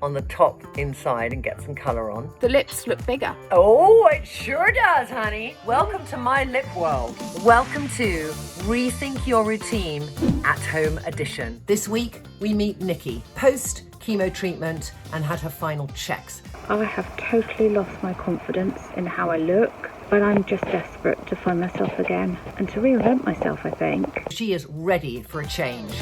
on the top inside and get some colour on. The lips look bigger. Oh, it sure does, honey. Welcome to my lip world. Welcome to Rethink Your Routine at Home Edition. This week, we meet Nikki, post-chemo treatment and had her final checks. I have totally lost my confidence in how I look, but I'm just desperate to find myself again and to reinvent myself, I think. She is ready for a change.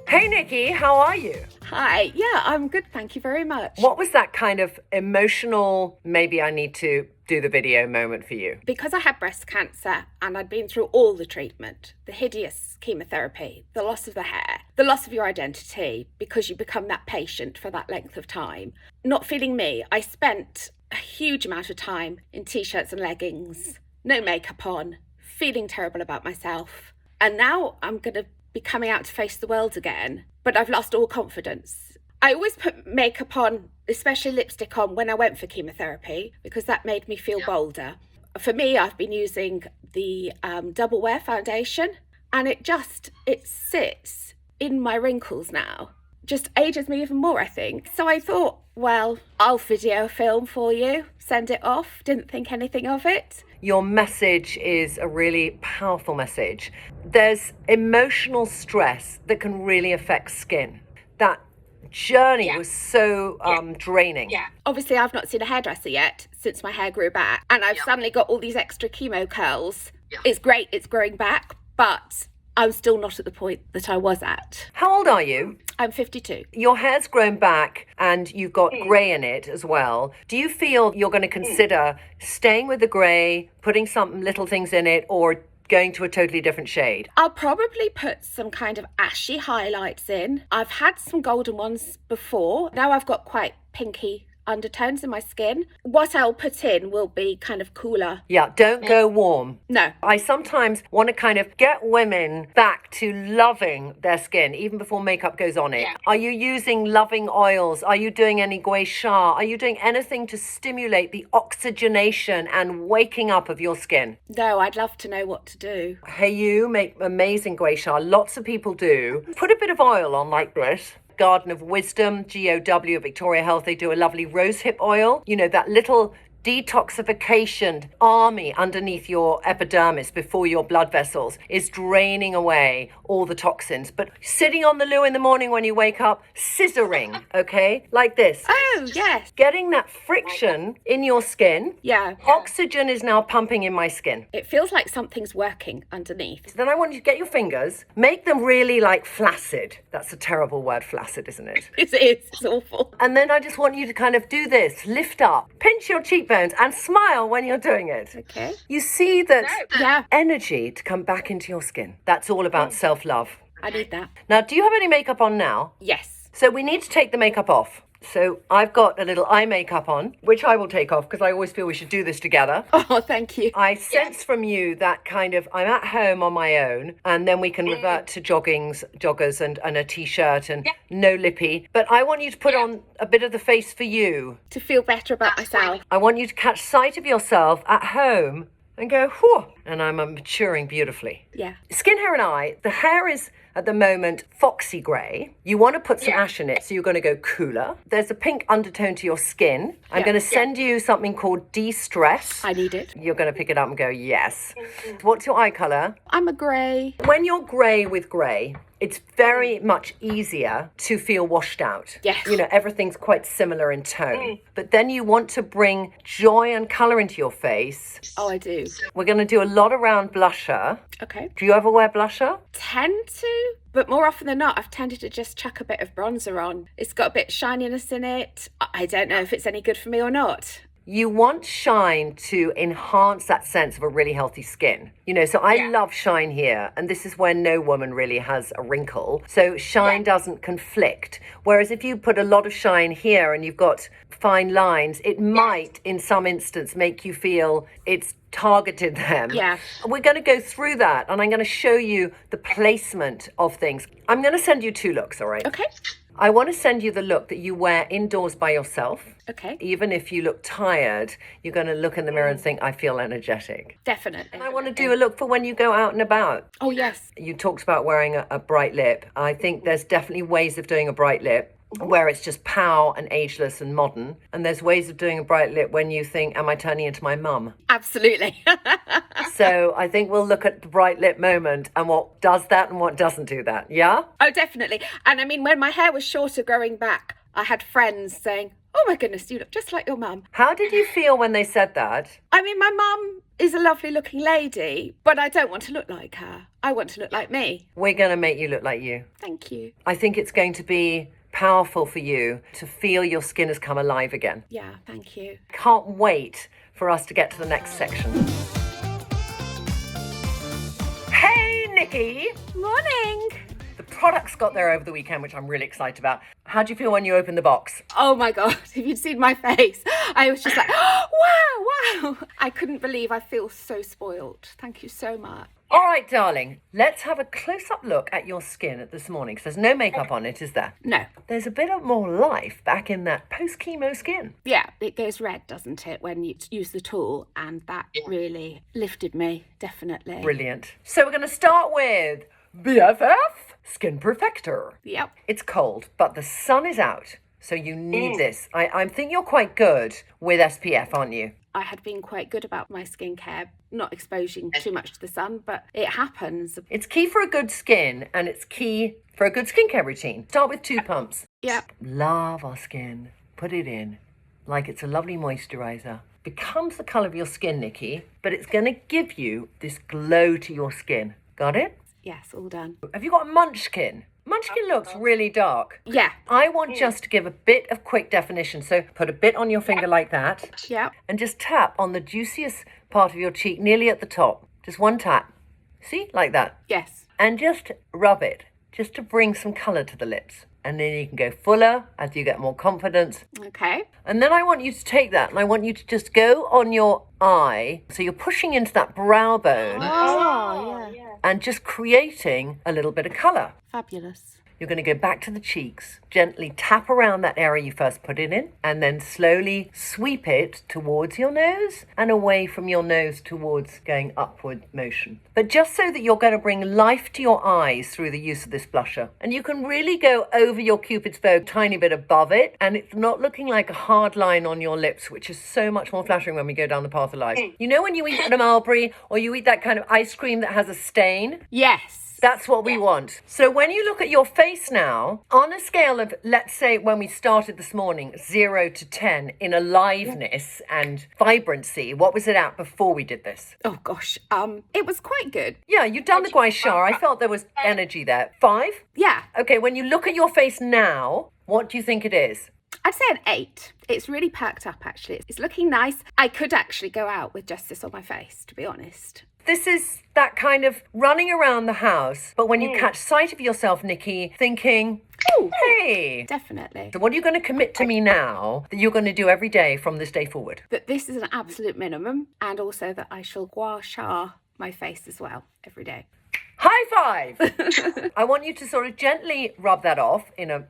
Hey, Nikki, how are you? Hi, yeah, I'm good, thank you very much. What was that kind of emotional, maybe I need to do the video moment for you? Because I had breast cancer and I'd been through all the treatment, the hideous chemotherapy, the loss of the hair, the loss of your identity because you become that patient for that length of time. Not feeling me, I spent a huge amount of time in t-shirts and leggings, no makeup on, feeling terrible about myself. And now I'm going to be coming out to face the world again, but I've lost all confidence. I always put makeup on, especially lipstick on, when I went for chemotherapy because that made me feel bolder. For me, I've been using the double wear foundation and it sits in my wrinkles now. Just ages me even more, I think. So I thought, well, I'll video film for you, send it off. Didn't think anything of it. Your message is a really powerful message. There's emotional stress that can really affect skin. That journey was so draining. Yeah. Obviously, I've not seen a hairdresser yet since my hair grew back. And I've suddenly got all these extra chemo curls. Yeah. It's great, it's growing back, but I'm still not at the point that I was at. How old are you? I'm 52. Your hair's grown back and you've got grey in it as well. Do you feel you're going to consider staying with the grey, putting some little things in it, or going to a totally different shade? I'll probably put some kind of ashy highlights in. I've had some golden ones before. Now I've got quite pinky undertones in my skin. What I'll put in will be kind of cooler. Yeah, don't go warm. No. I sometimes want to kind of get women back to loving their skin even before makeup goes on it. Yeah. Are you using loving oils? Are you doing any gua sha? Are you doing anything to stimulate the oxygenation and waking up of your skin? No, I'd love to know what to do. Hey, you make amazing gua sha. Lots of people do. Put a bit of oil on like this. Garden of Wisdom, GOW, Victoria Health, they do a lovely rosehip oil. You know, that little detoxification army underneath your epidermis before your blood vessels is draining away all the toxins. But sitting on the loo in the morning when you wake up, scissoring, okay? Like this. Oh, yes. Getting that friction in your skin. Yeah. Oxygen is now pumping in my skin. It feels like something's working underneath. So then I want you to get your fingers, make them really like flaccid. That's a terrible word, flaccid, isn't it? It is. It's awful. And then I just want you to kind of do this, lift up, pinch your cheekbones and smile when you're doing it. Okay. You see that energy to come back into your skin. That's all about self-love. I need that. Now, do you have any makeup on now? Yes. So we need to take the makeup off. So I've got a little eye makeup on, which I will take off because I always feel we should do this together. Oh, thank you. I sense from you that kind of, I'm at home on my own, and then we can revert to joggers and a t-shirt and no lippy. But I want you to put on a bit of the face for you. To feel better about myself. I want you to catch sight of yourself at home and go, whew, and I'm maturing beautifully. Yeah. Skin, hair and eye, the hair is at the moment foxy grey. You want to put some ash in it, so you're going to go cooler. There's a pink undertone to your skin. I'm going to send you something called De-Stress. I need it. You're going to pick it up and go, yes. What's your eye colour? I'm a grey. When you're grey with grey, it's very much easier to feel washed out. Yes. You know, everything's quite similar in tone. But then you want to bring joy and colour into your face. Oh, I do. We're going to do a lot around blusher. Okay. Do you ever wear blusher? Tend to, but more often than not, I've tended to just chuck a bit of bronzer on. It's got a bit of shininess in it. I don't know if it's any good for me or not. You want shine to enhance that sense of a really healthy skin. You know, so I love shine here, and this is where no woman really has a wrinkle. So shine doesn't conflict. Whereas if you put a lot of shine here and you've got fine lines, it might, in some instance, make you feel it's targeted them. Yeah. We're going to go through that, and I'm going to show you the placement of things. I'm going to send you two looks, all right? Okay. I want to send you the look that you wear indoors by yourself. Okay. Even if you look tired, you're going to look in the mirror and think, I feel energetic. Definitely. And I want to do a look for when you go out and about. Oh, yes. You talked about wearing a bright lip. I think there's definitely ways of doing a bright lip where it's just pow and ageless and modern. And there's ways of doing a bright lip when you think, am I turning into my mum? Absolutely. So I think we'll look at the bright lip moment and what does that and what doesn't do that. Yeah? Oh, definitely. And I mean, when my hair was shorter growing back, I had friends saying, oh my goodness, you look just like your mum. How did you feel when they said that? I mean, my mum is a lovely looking lady, but I don't want to look like her. I want to look like me. We're going to make you look like you. Thank you. I think it's going to be powerful for you to feel your skin has come alive again. Yeah, thank you. Can't wait for us to get to the next section. Hey, Nikki. Morning. The products got there over the weekend, which I'm really excited about. How do you feel when you open the box? Oh my God, if you'd seen my face, I was just like, oh, wow. I couldn't believe I feel so spoiled. Thank you so much. All right, darling, let's have a close-up look at your skin this morning, because there's no makeup on it, is there? No. There's a bit of more life back in that post-chemo skin. Yeah, it goes red, doesn't it, when you use the tool, and that really lifted me, definitely. Brilliant. So we're going to start with BFF Skin Perfector. Yep. It's cold, but the sun is out, so you need this. I think you're quite good with SPF, aren't you? I had been quite good about my skincare, not exposing too much to the sun, but it happens. It's key for a good skin, and it's key for a good skincare routine. Start with 2 pumps. Yep. Love our skin. Put it in like it's a lovely moisturizer. Becomes the colour of your skin, Nikki, but it's going to give you this glow to your skin. Got it? Yes, all done. Have you got a Munchkin? Munchkin looks really dark. Yeah. I want just to give a bit of quick definition. So put a bit on your finger like that. Yep. And just tap on the juiciest part of your cheek, nearly at the top. Just one tap. See? Like that. Yes. And just rub it, just to bring some colour to the lips. And then you can go fuller as you get more confidence. Okay. And then I want you to take that and I want you to just go on your eye. So you're pushing into that brow bone Oh, yeah. and just creating a little bit of colour. Fabulous. You're going to go back to the cheeks, gently tap around that area you first put it in, and then slowly sweep it towards your nose and away from your nose towards going upward motion. But just so that you're going to bring life to your eyes through the use of this blusher. And you can really go over your Cupid's bow, a tiny bit above it, and it's not looking like a hard line on your lips, which is so much more flattering when we go down the path of life. You know when you eat a mulberry or you eat that kind of ice cream that has a stain? Yes. That's what we want. So when you look at your face now, on a scale of, let's say when we started this morning, 0 to 10 in aliveness and vibrancy, what was it at before we did this? Oh gosh. It was quite good. Yeah, you've done the gua sha. I felt there was energy there. 5? Yeah. Okay, when you look at your face now, what do you think it is? I'd say an 8. It's really packed up, actually. It's looking nice. I could actually go out with just this on my face, to be honest. This is that kind of running around the house, but when you catch sight of yourself, Nikki, thinking, oh, hey. Definitely. So what are you going to commit to me now that you're going to do every day from this day forward? That this is an absolute minimum, and also that I shall gua sha my face as well every day. High five! I want you to sort of gently rub that off in a...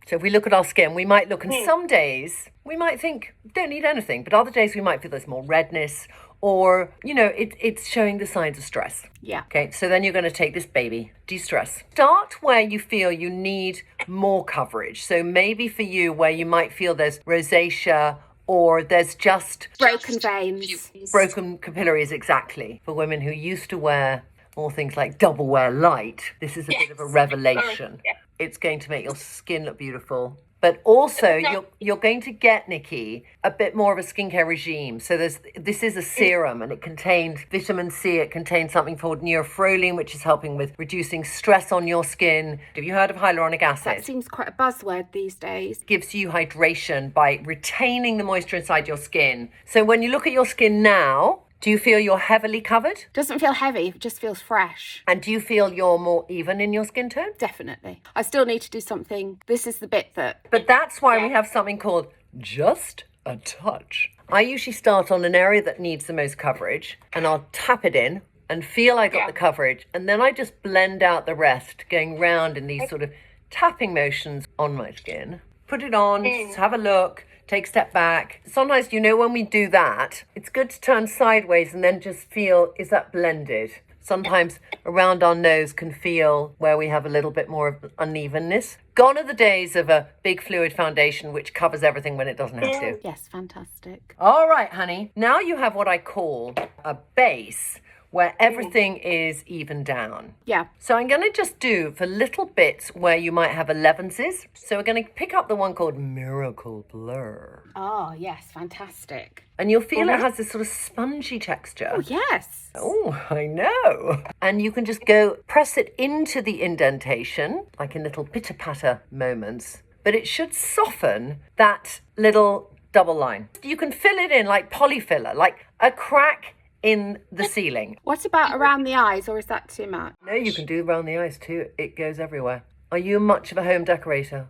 So if we look at our skin, we might look, and some days we might think, don't need anything, but other days we might feel there's more redness, or, you know, it's showing the signs of stress. Yeah. Okay, so then you're going to take this baby, de-stress. Start where you feel you need more coverage. So maybe for you, where you might feel there's rosacea, or there's just Broken veins. broken capillaries, exactly. For women who used to wear more things like double wear light, this is a bit of a revelation. It's going to make your skin look beautiful. But also, you're going to get, Nikki, a bit more of a skincare regime. So this is a serum, and it contains vitamin C. It contains something called neurofroline, which is helping with reducing stress on your skin. Have you heard of hyaluronic acid? That seems quite a buzzword these days. Gives you hydration by retaining the moisture inside your skin. So when you look at your skin now, do you feel you're heavily covered? Doesn't feel heavy, it just feels fresh. And do you feel you're more even in your skin tone? Definitely. I still need to do something. This is the bit that... But that's why we have something called just a touch. I usually start on an area that needs the most coverage, and I'll tap it in and feel I got the coverage. And then I just blend out the rest, going round in these sort of tapping motions on my skin. Put it on, just have a look, take a step back. Sometimes, when we do that, it's good to turn sideways and then just feel, is that blended? Sometimes around our nose can feel where we have a little bit more of unevenness. Gone are the days of a big fluid foundation which covers everything when it doesn't have to. Yes, fantastic. All right, honey. Now you have what I call a base where everything is even down. Yeah. So I'm going to just do for little bits where you might have 11s. So we're going to pick up the one called Miracle Blur. Oh, yes, fantastic. And you'll feel it has this sort of spongy texture. Oh, yes. Oh, I know. And you can just go press it into the indentation, like in little pitter-patter moments. But it should soften that little double line. You can fill it in like polyfiller, like a crack in the ceiling. What about around the eyes, or is that too much? No, you can do around the eyes too. It goes everywhere. Are you much of a home decorator?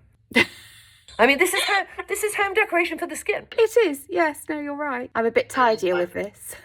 I mean, this is home decoration for the skin. It is, yes. No, you're right. I'm a bit tidier with this.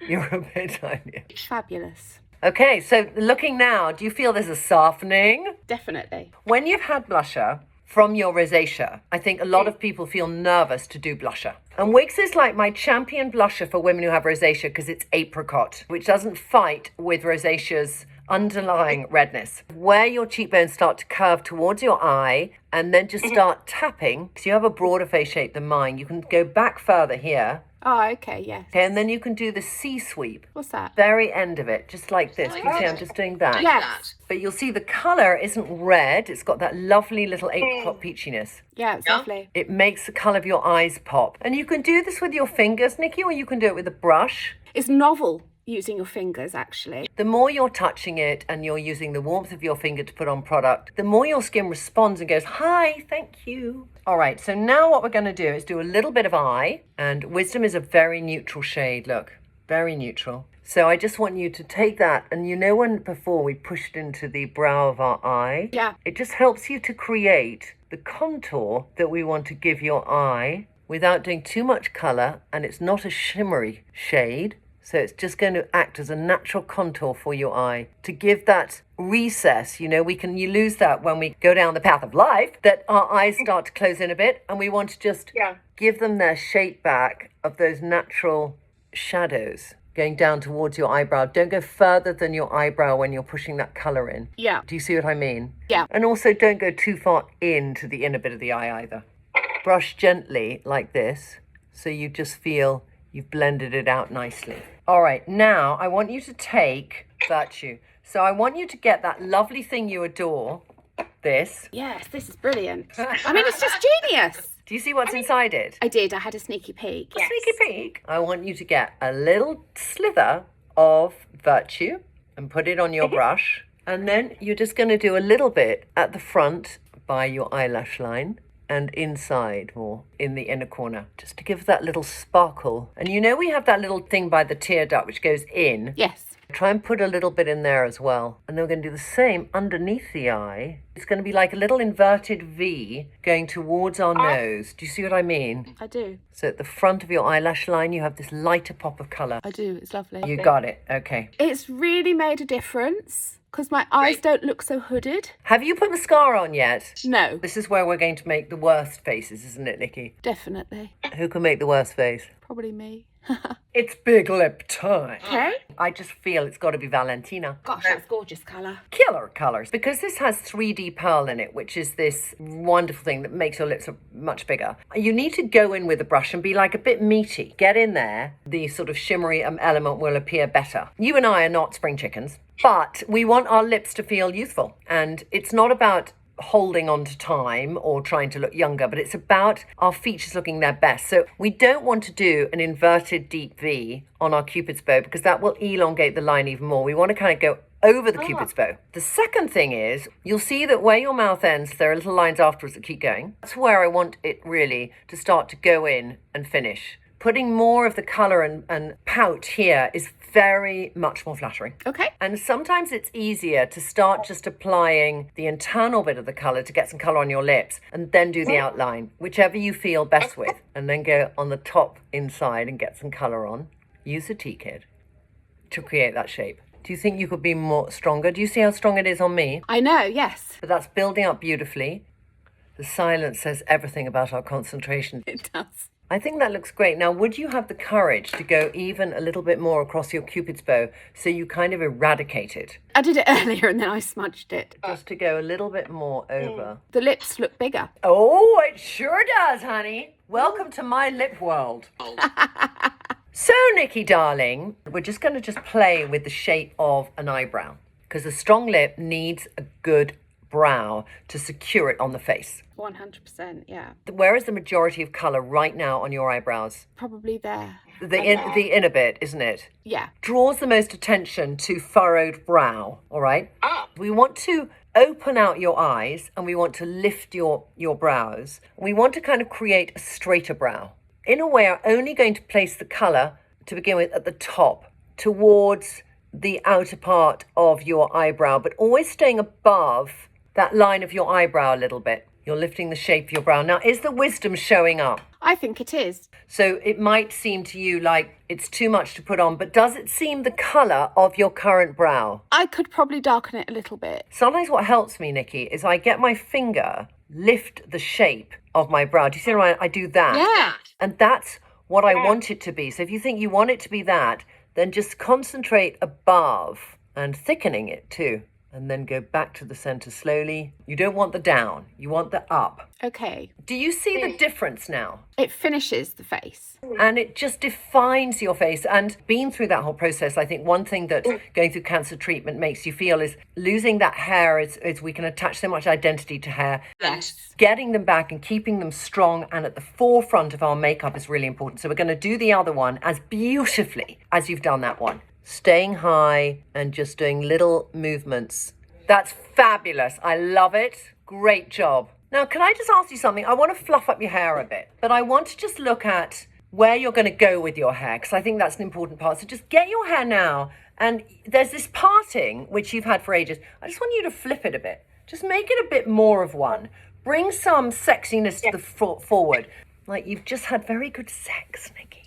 You're a bit tiny. Fabulous. Okay, so looking now, do you feel there's a softening? Definitely. When you've had blusher from your rosacea, I think a lot of people feel nervous to do blusher. And Wiggs is like my champion blusher for women who have rosacea because it's apricot, which doesn't fight with rosacea's underlying redness. Where your cheekbones start to curve towards your eye and then just start tapping, because you have a broader face shape than mine, you can go back further here. Oh, okay, yes. Okay, and then you can do the C sweep. What's that? Very end of it, just like this. Can you see I'm just doing that? Yes. But you'll see the colour isn't red. It's got that lovely little apricot peachiness. Yeah, it's lovely. It makes the colour of your eyes pop. And you can do this with your fingers, Nikki, or you can do it with a brush. It's novel using your fingers, actually. The more you're touching it and you're using the warmth of your finger to put on product, the more your skin responds and goes, hi, thank you. All right, so now what we're going to do is do a little bit of eye. And Wisdom is a very neutral shade, look, very neutral. So I just want you to take that, and when before we pushed into the brow of our eye? Yeah. It just helps you to create the contour that we want to give your eye without doing too much colour, and it's not a shimmery shade. So it's just going to act as a natural contour for your eye to give that recess. You lose that when we go down the path of life, that our eyes start to close in a bit, and we want to just give them their shape back of those natural shadows going down towards your eyebrow. Don't go further than your eyebrow when you're pushing that colour in. Yeah. Do you see what I mean? Yeah. And also don't go too far into the inner bit of the eye either. Brush gently like this, so you just feel you've blended it out nicely. All right, now I want you to take Virtue. So I want you to get that lovely thing you adore, this. Yes, this is brilliant. I mean, it's just genius. Do you see what's inside it? I did. I had a sneaky peek. Sneaky peek. I want you to get a little slither of Virtue and put it on your brush. And then you're just going to do a little bit at the front by your eyelash line and inside more in the inner corner, just to give that little sparkle. And we have that little thing by the tear duct which goes in. Yes. Try and put a little bit in there as well. And then we're going to do the same underneath the eye. It's going to be like a little inverted V going towards our nose. Do you see what I mean? I do. So at the front of your eyelash line, you have this lighter pop of colour. I do. It's lovely. You got it. Okay. It's really made a difference because my eyes don't look so hooded. Have you put mascara on yet? No. This is where we're going to make the worst faces, isn't it, Nikki? Definitely. Who can make the worst face? Probably me. It's big lip time. Okay. I just feel it's got to be Valentina. Gosh, that's gorgeous colour. Killer colours. Because this has 3D pearl in it, which is this wonderful thing that makes your lips much bigger. You need to go in with a brush and be like a bit meaty. Get in there. The sort of shimmery element will appear better. You and I are not spring chickens, but we want our lips to feel youthful. And it's not about holding on to time or trying to look younger, but it's about our features looking their best. So we don't want to do an inverted deep V on our Cupid's bow because that will elongate the line even more. We want to kind of go over the Cupid's bow. The second thing is, you'll see that where your mouth ends, there are little lines afterwards that keep going. That's where I want it really to start to go in and finish. Putting more of the colour and pout here is very much more flattering. Okay. And sometimes it's easier to start just applying the internal bit of the colour to get some colour on your lips and then do the outline, whichever you feel best with. And then go on the top inside and get some colour on. Use a T-Kid. to create that shape. Do you think you could be more stronger? Do you see how strong it is on me? I know, yes. But that's building up beautifully. The silence says everything about our concentration. It does. I think that looks great. Now, would you have the courage to go even a little bit more across your Cupid's bow so you kind of eradicate it? I did it earlier and then I smudged it. Just to go a little bit more over. The lips look bigger. Oh, it sure does, honey. Welcome to my lip world. So, Nikki, darling, we're just going to just play with the shape of an eyebrow because a strong lip needs a good brow to secure it on the face. 100%, yeah. Where is the majority of colour right now on your eyebrows? Probably there. The inner bit, isn't it? Yeah. Draws the most attention to furrowed brow, all right? We want to open out your eyes and we want to lift your brows. We want to kind of create a straighter brow. In a way, I'm only going to place the colour to begin with at the top towards the outer part of your eyebrow, but always staying above that line of your eyebrow a little bit. You're lifting the shape of your brow. Now, is the wisdom showing up? I think it is. So it might seem to you like it's too much to put on, but does it seem the colour of your current brow? I could probably darken it a little bit. Sometimes what helps me, Nikki, is I get my finger, lift the shape of my brow. Do you see what I do that? Yeah. And that's what I want it to be. So if you think you want it to be that, then just concentrate above and thickening it too. And then go back to the centre slowly. You don't want the down, you want the up. Okay. Do you see the difference now? It finishes the face. And it just defines your face. And being through that whole process, I think one thing that going through cancer treatment makes you feel is losing that hair is we can attach so much identity to hair. Yes. Getting them back and keeping them strong and at the forefront of our makeup is really important. So we're going to do the other one as beautifully as you've done that one. Staying high and just doing little movements. That's fabulous. I love it. Great job. Now, can I just ask you something? I want to fluff up your hair a bit, but I want to just look at where you're going to go with your hair because I think that's an important part. So just get your hair now. And there's this parting, which you've had for ages. I just want you to flip it a bit. Just make it a bit more of one. Bring some sexiness to the forward. Like you've just had very good sex, Nikki.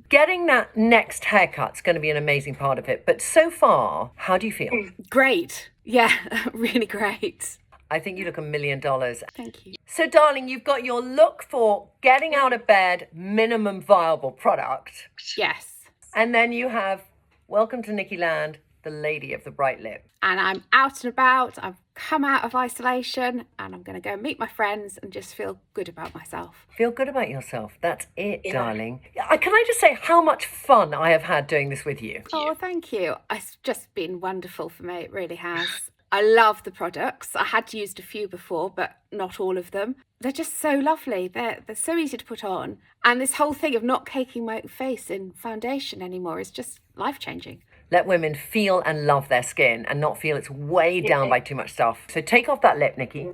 Getting that next haircut's going to be an amazing part of it. But so far, how do you feel? Great. Yeah, really great. I think you look $1 million. Thank you. So, darling, you've got your look for getting out of bed, minimum viable product. Yes. And then you have, welcome to Nikki Land, the lady of the bright lip. And I'm out and about. I've come out of isolation and I'm going to go meet my friends and just feel good about myself. Feel good about yourself. That's it, darling. Can I just say how much fun I have had doing this with you? Oh, thank you. It's just been wonderful for me. It really has. I love the products. I had used a few before, but not all of them. They're just so lovely. They're so easy to put on. And this whole thing of not caking my face in foundation anymore is just life-changing. Let women feel and love their skin and not feel it's weighed down by too much stuff. So take off that lip, Nikki.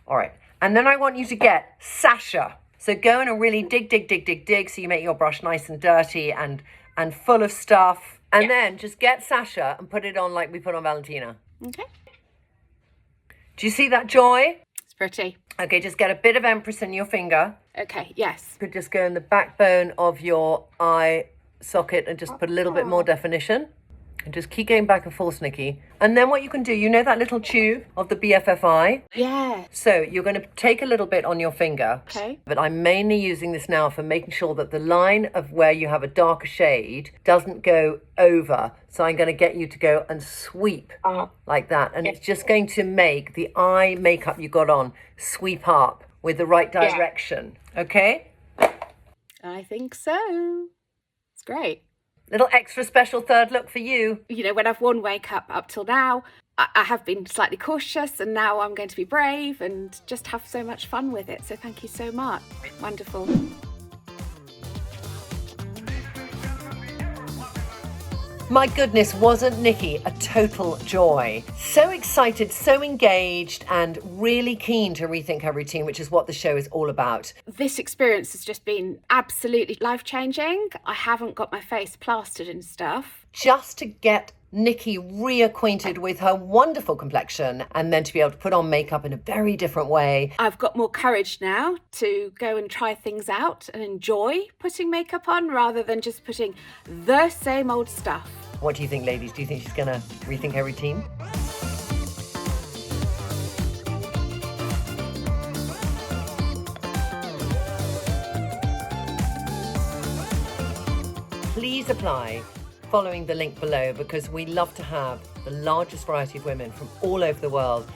All right. And then I want you to get Sacha. So go in and really dig so you make your brush nice and dirty and full of stuff. And then just get Sacha and put it on like we put on Valentina. Okay. Do you see that joy? It's pretty. Okay, just get a bit of Empress in your finger. Okay, yes. You could just go in the backbone of your eye socket and just put a little bit more definition. And just keep going back and forth, Nikki. And then what you can do, you know that little tube of the BFF Eye? Yeah. So you're going to take a little bit on your finger. Okay. But I'm mainly using this now for making sure that the line of where you have a darker shade doesn't go over. So I'm going to get you to go and sweep like that. And it's just going to make the eye makeup you got on sweep up with the right direction. Okay? I think so. It's great. Little extra special third look for you. You know, when I've worn makeup up till now, I have been slightly cautious and now I'm going to be brave and just have so much fun with it. So thank you so much. Wonderful. My goodness, wasn't Nikki a total joy? So excited, so engaged, and really keen to rethink her routine, which is what the show is all about. This experience has just been absolutely life-changing. I haven't got my face plastered and stuff. Just to get Nikki reacquainted with her wonderful complexion and then to be able to put on makeup in a very different way. I've got more courage now to go and try things out and enjoy putting makeup on rather than just putting the same old stuff What do you think, ladies? Do you think she's going to rethink her routine? Please apply following the link below, because we love to have the largest variety of women from all over the world